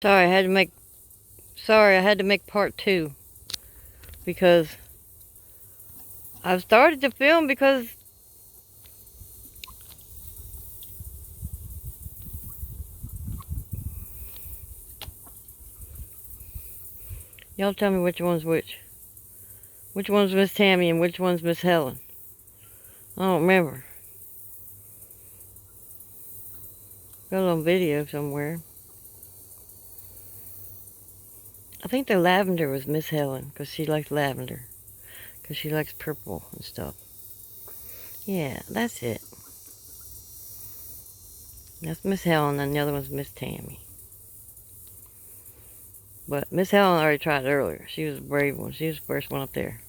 Sorry, I had to make part 2 because I've started to film because y'all tell me which one's which. Which one's Miss Tammy and which one's Miss Helen? I don't remember. Got it on video somewhere. I think the lavender was Miss Helen because she likes lavender. Because she likes purple and stuff. Yeah, that's it. That's Miss Helen and the other one's Miss Tammy. But Miss Helen already tried it earlier. She was a brave one. She was the first one up there.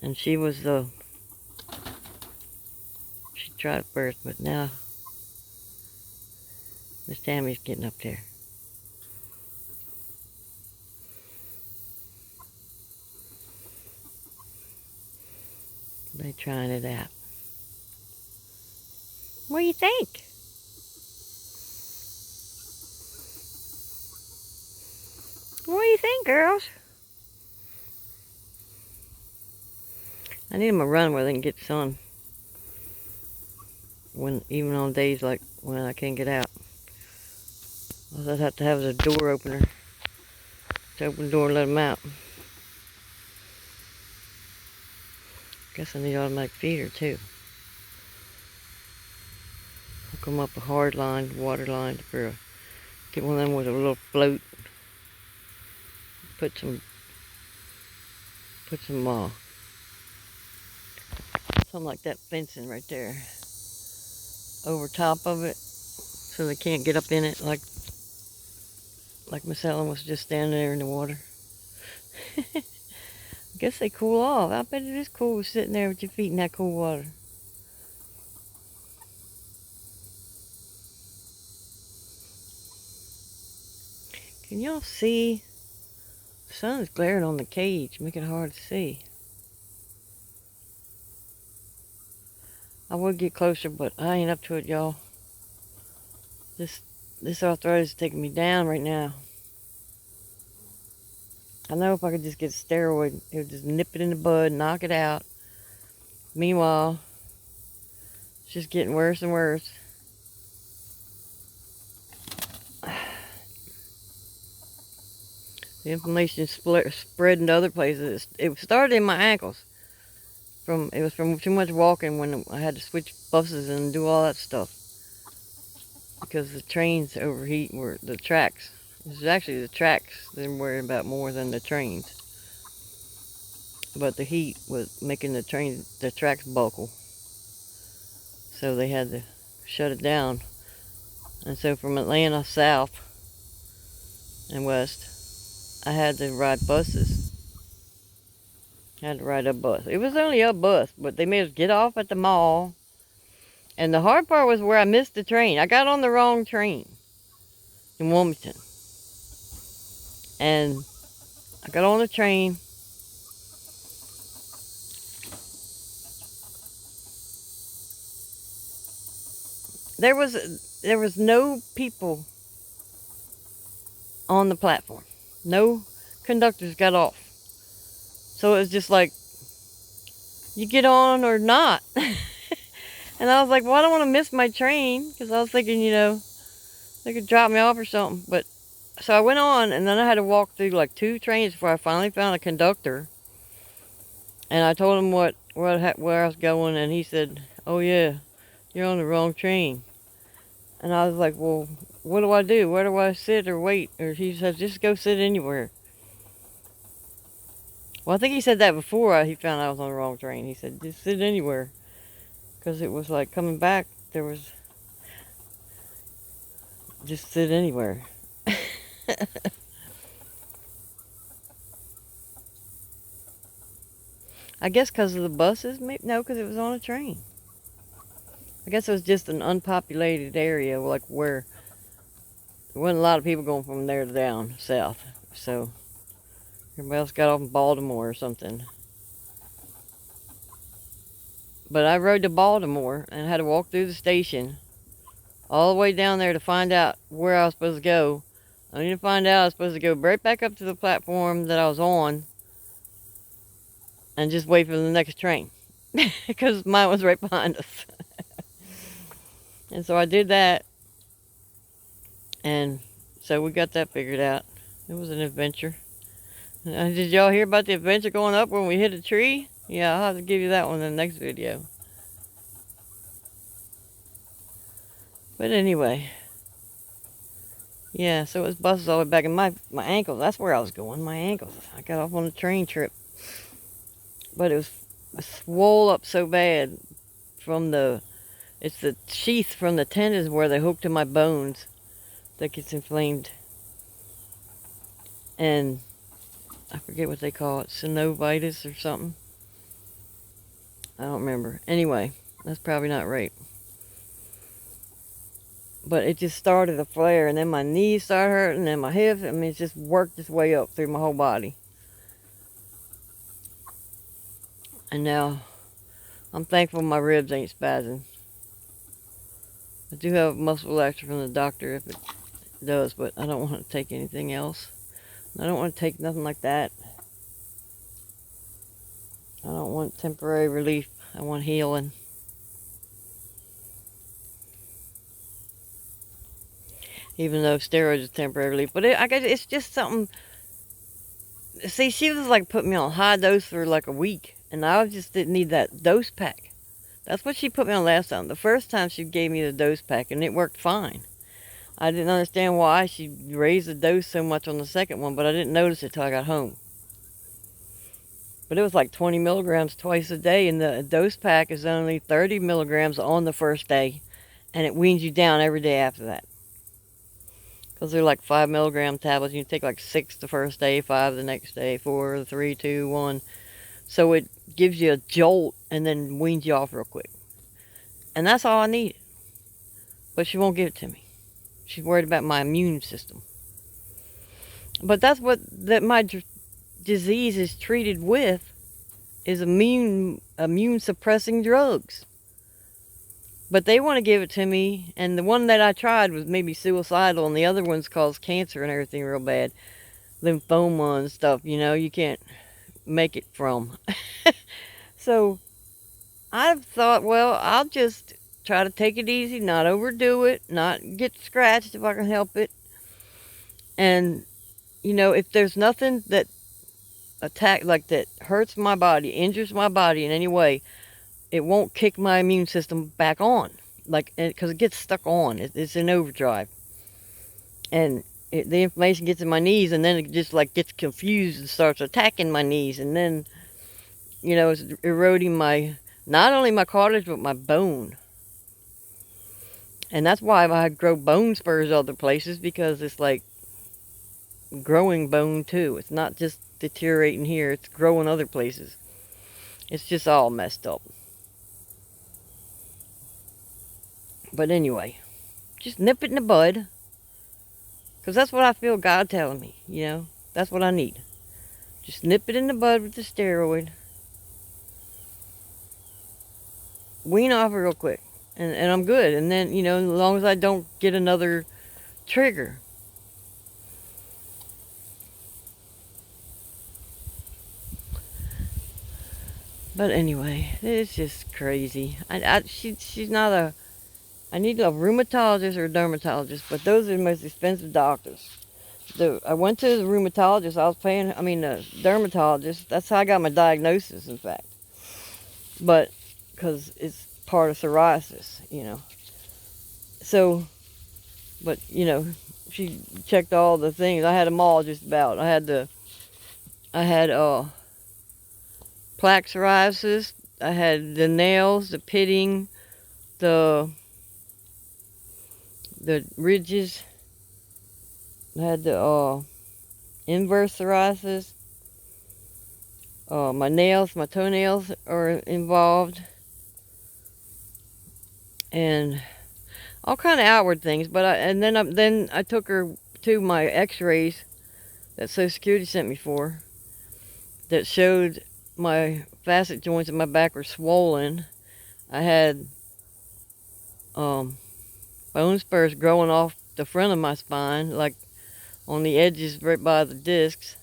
And she tried it first, but now Miss Tammy's getting up there. They trying it out. What do you think? What do you think, girls? I need them to run where they can get sun. Even on days like when I can't get out. All I'd have to have is a door opener to open the door and let them out. Guess I need automatic feeder too. Hook them up a hard line, water line for get one of them with a little float. Put some something like that fencing right there over top of it so they can't get up in it like Miss Helen was just standing there in the water. I guess they cool off. I bet it is cool sitting there with your feet in that cool water. Can y'all see? The sun is glaring on the cage, making it hard to see. I would get closer, but I ain't up to it, y'all. This arthritis is taking me down right now. I know if I could just get a steroid, it would just nip it in the bud, knock it out. Meanwhile, it's just getting worse and worse. The inflammation spread into other places. It started in my ankles. It was from too much walking when I had to switch buses and do all that stuff. Because the trains overheat the tracks. It was actually the tracks they're worried about more than the trains. But the heat was making the tracks buckle. So they had to shut it down. And so from Atlanta south and west, I had to ride buses. I had to ride a bus. It was only a bus, but they made us get off at the mall. And the hard part was where I missed the train. I got on the wrong train in Wilmington. And I got on the train. There was no people on the platform. No conductors got off. So it was just like, you get on or not. And I was like, well, I don't want to miss my train. Because I was thinking, they could drop me off or something. But so I went on, and then I had to walk through like 2 trains before I finally found a conductor. And I told him where I was going, and he said, oh yeah, you're on the wrong train. And I was like, well, what do I do? Where do I sit or wait? Or he said, just go sit anywhere. Well, I think he said that before he found I was on the wrong train. He said, just sit anywhere. Because it was like coming back, there was just sit anywhere. I guess because of the buses? No, because it was on a train. I guess it was just an unpopulated area, like where there wasn't a lot of people going from there to down south. So everybody else got off in Baltimore or something. But I rode to Baltimore and had to walk through the station all the way down there to find out where I was supposed to go. I need to find out I was supposed to go right back up to the platform that I was on and just wait for the next train because mine was right behind us. And so I did that, and so we got that figured out. It was an adventure. Did y'all hear about the adventure going up when we hit a tree? Yeah, I'll have to give you that one in the next video. But anyway, yeah, so it was buses all the way back, and my ankles, that's where I was going, my ankles. I got off on a train trip. But it was swole up so bad from it's the sheath from the tendons where they hook to my bones that gets inflamed. And I forget what they call it, synovitis or something. I don't remember. Anyway, that's probably not right. But it just started a flare, and then my knees started hurting, and then my hips. I mean, it just worked its way up through my whole body. And now, I'm thankful my ribs ain't spazzing. I do have muscle relaxer from the doctor if it does, but I don't want to take anything else. I don't want to take nothing like that. I don't want temporary relief. I want healing. Even though steroids is temporary relief. But I guess it's just something. See, she was like putting me on high dose for like a week. And I just didn't need that dose pack. That's what she put me on last time. The first time she gave me the dose pack and it worked fine. I didn't understand why she raised the dose so much on the second one, but I didn't notice it till I got home. But it was like 20 milligrams twice a day, and the dose pack is only 30 milligrams on the first day, and it weans you down every day after that. Because they're like 5 milligram tablets. You take like 6 the first day, 5 the next day, 4, 3, 2, 1. So it gives you a jolt and then weans you off real quick. And that's all I needed. But she won't give it to me. She's worried about my immune system. But that's what my disease is treated with, is immune suppressing drugs. But they want to give it to me, and the one that I tried was maybe suicidal, and the other ones cause cancer and everything real bad. Lymphoma and stuff, you can't make it from. So I've thought, well, I'll just try to take it easy, not overdo it, not get scratched if I can help it. And, if there's nothing that that hurts my body, injures my body in any way, it won't kick my immune system back on. Because it gets stuck on. It's in overdrive. And the inflammation gets in my knees, and then it just gets confused and starts attacking my knees. And then, it's eroding not only my cartilage, but my bone. And that's why I grow bone spurs other places, because it's like growing bone too. It's not just deteriorating here, it's growing other places. It's just all messed up. But anyway, just nip it in the bud. Because that's what I feel God telling me, That's what I need. Just nip it in the bud with the steroid. Wean off real quick. And I'm good. And then, as long as I don't get another trigger. But anyway, it's just crazy. She's not I need a rheumatologist or a dermatologist, but those are the most expensive doctors. I went to the rheumatologist. The dermatologist. That's how I got my diagnosis, in fact. But, because it's part of psoriasis, So, but, she checked all the things. I had them all just about. I had plaque psoriasis. I had the nails, the pitting, the ridges. I had the inverse psoriasis. My nails, my toenails are involved. And all kind of outward things. But then I took her to my x-rays that Social Security sent me for, that showed my facet joints in my back were swollen. I had bone spurs growing off the front of my spine, like on the edges right by the discs.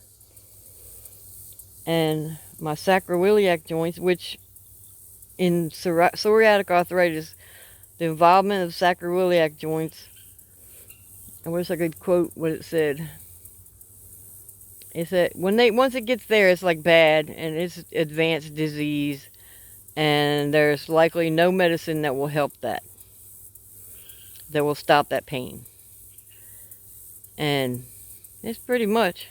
And my sacroiliac joints, which in psoriatic arthritis, the involvement of sacroiliac joints, I wish I could quote what it said. It said once it gets there, it's like bad and it's advanced disease, and there's likely no medicine that will help that will stop that pain. And it's pretty much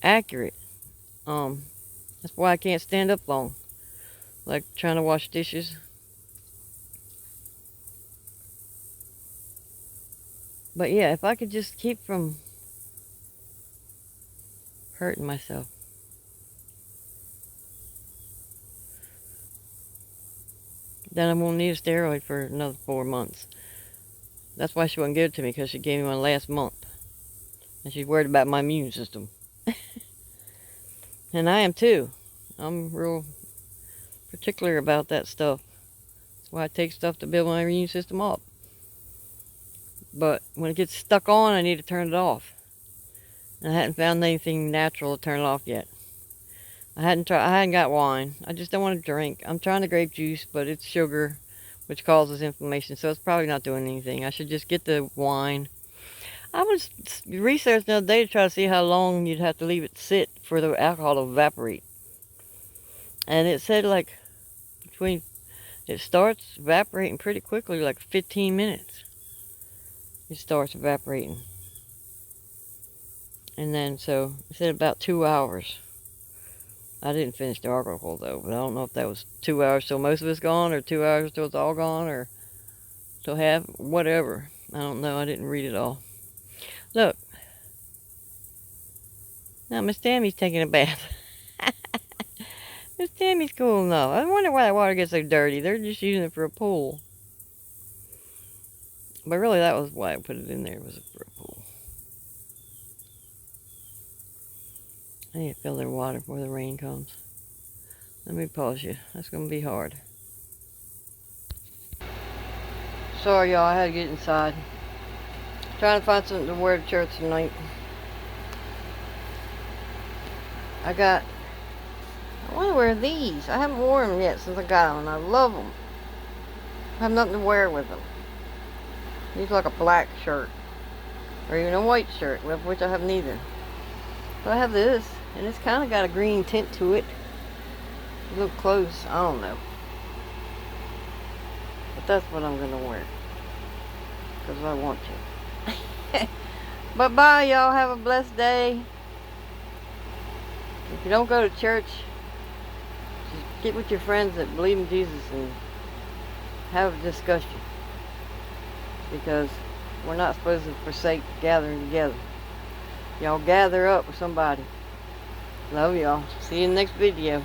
accurate. That's why I can't stand up long, like trying to wash dishes. But yeah, if I could just keep from hurting myself. Then I won't need a steroid for another 4 months. That's why she wouldn't give it to me, because she gave me one last month. And she's worried about my immune system. And I am too. I'm real particular about that stuff. That's why I take stuff to build my immune system up. But when it gets stuck on, I need to turn it off. And I hadn't found anything natural to turn it off yet. I hadn't got wine. I just don't want to drink. I'm trying the grape juice, but it's sugar, which causes inflammation, so it's probably not doing anything. I should just get the wine. I was researching the other day to try to see how long you'd have to leave it sit for the alcohol to evaporate. And it said like it starts evaporating pretty quickly, like 15 minutes. It starts evaporating. And then, so it said about 2 hours. I didn't finish the article though, but I don't know if that was 2 hours till most of it's gone, or 2 hours till it's all gone, or till half, whatever. I don't know, I didn't read it all. Look. Now Miss Tammy's taking a bath. Miss Tammy's cool enough. I wonder why that water gets so dirty. They're just using it for a pool. But really that was why I put it in there, was for a pool. I need to fill their water before the rain comes. Let me pause you. That's going to be hard. Sorry, y'all. I had to get inside. Trying to find something to wear to church tonight. I want to wear these. I haven't worn them yet since I got them, and I love them. I have nothing to wear with them. These are like a black shirt. Or even a white shirt, which I have neither. But I have this. And it's kind of got a green tint to it. Look close, I don't know. But that's what I'm going to wear. Because I want to. But bye, y'all. Have a blessed day. If you don't go to church, just get with your friends that believe in Jesus and have a discussion. Because we're not supposed to forsake gathering together. Y'all gather up with somebody. Love y'all. See you in the next video.